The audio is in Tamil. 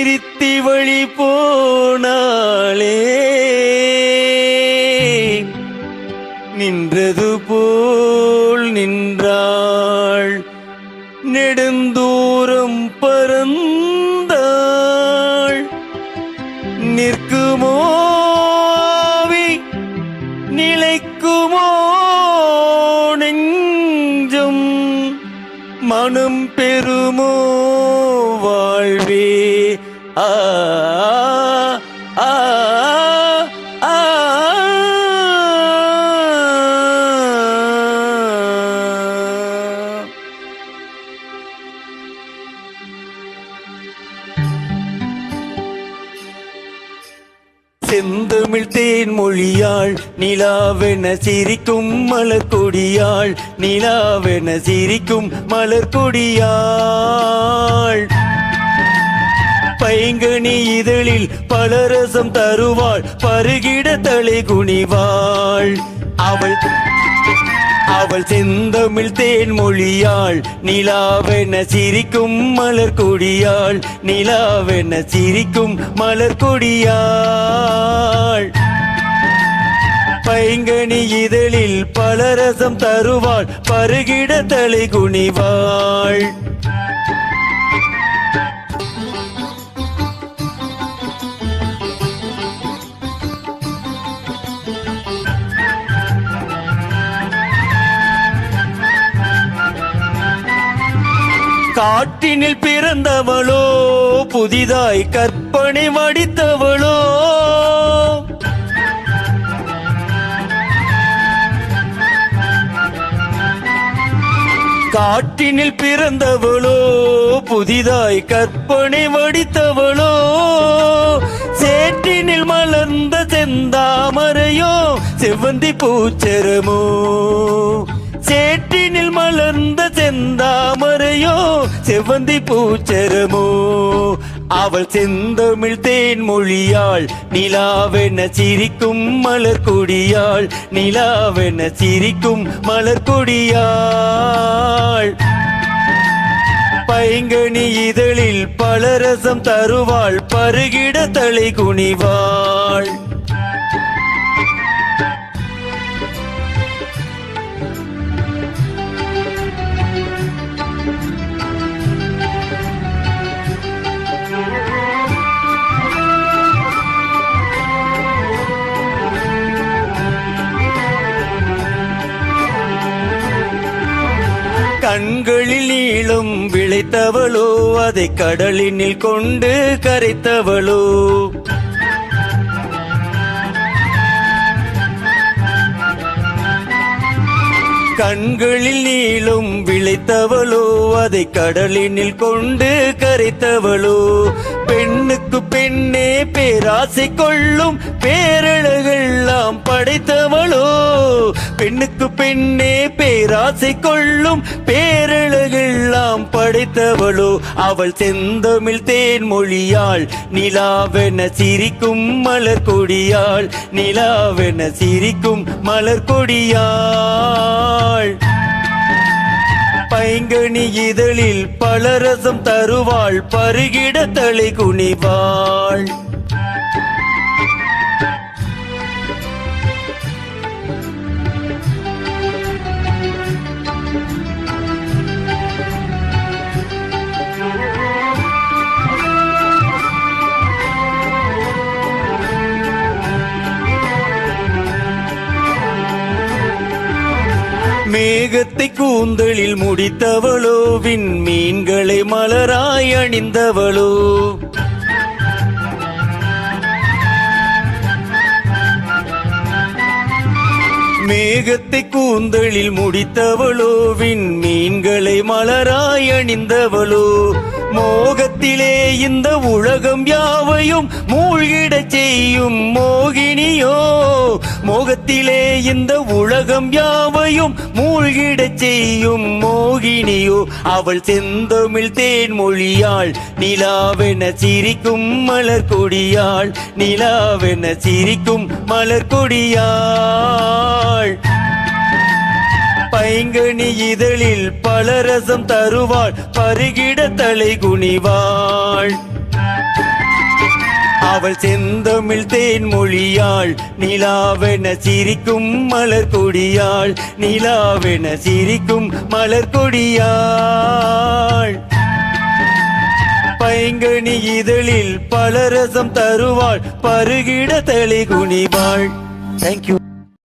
நிறுத்தி வழி போனாளே நின்றது போல் நின்றாள் நெடுந்தூரம் பறந்தாள் நிற்குமோ நிலைக்குமோ நெஞ்சம் மனம் பெறுமோ வாழ்வே ஆ ஆ ஆ செந்தமிழ் தேன் மொழியாள் நிலாவென சிரிக்கும் மலர் கொடியாள் நிலாவென சிரிக்கும் மலர் கொடியாள் பைங்கனி இதழில் பலரசம் தருவாள் பருகிட தலை குனிவாள் அவள் செந்தமிழ் தேன் மொழியாள் நிலாவென சிரிக்கும் மலர் கொடியாள் நிலாவென சிரிக்கும் மலர் கொடியாள் பைங்கனி இதழில் பலரசம் தருவாள் பருகிட தலை குனிவாள் காட்டினில் பிறந்தவளோ புதிதாய் கற்பனை வடித்தவளோ காட்டினில் பிறந்தவளோ புதிதாய் கற்பனை வடித்தவளோ சேற்றினில் மலர்ந்த செந்தாமரையோ செவ்வந்தி பூச்சரமோ சேற்றினில் மலர்ந்த செந்தாமரையோ செவ்வந்தி பூச்சரமோ அவள் செந்தமிழ் தேன் மொழியாள் நிலாவென சிரிக்கும் மலர் கொடியாள் நிலாவென சிரிக்கும் மலர் கொடியாள் பைங்கனி இதழில் பலரசம் தருவாள் பருகிட தலை குனிவாள் கண்களில் நீளம் விளைத்தவளோ அதை கடலினில் கொண்டு கரைத்தவளோ கண்களில் நீளம் விளைத்தவளோ அதை கடலினில் கொண்டு கரைத்தவளோ பெண்ணுக்கு பெண்ணே பேராசை கொள்ளும் பேரழகெல்லாம் படைத்தவளோ பெண்ணுக்கு பெண்ணே பேராசை கொள்ளும் பேரழகெல்லாம் படைத்தவளோ அவள் செந்தமிழ் தேன் மொழியாள் நிலாவென சிரிக்கும் மலர் கொடியாள் நிலாவென சிரிக்கும் மலர் கொடியாள் பைங்கனி இதழில் பலரசம் தருவாள் பருகிட தலை குனிவாள் மேகத்தை கூந்தலில் முடித்தவளோ விண்மீன்களை மலராய் அணிந்தவளோ மேகத்தை கூந்தலில் முடித்தவளோ விண்மீன்களை மலராய் அணிந்தவளோ மோகத்திலே இந்த உலகம் யாவையும் மூழ்கிடச் செய்யும் மோகினியோ மோகத்திலே இந்த உலகம் யாவையும் மூழ்கிடச் செய்யும் மோகினியோ அவள் செந்தமிழ் தேன் மொழியாள் நிலாவென சிரிக்கும் மலர் கொடியாள் நிலாவென சிரிக்கும் மலர் கொடியாள் பைங்கனி இதழில் பலரசம் தருவாள் பருகிட தலை குனிவாள் அவள் செந்தமிழ் தேன்மொழியாள் நிலாவென சிரிக்கும் மலர் கொடியாள் நிலாவென சிரிக்கும் மலர் கொடியாள் பைங்கனி இதழில் பலரசம் தருவாள் பருகிட தலை குனிவாள். தேங்க்யூ.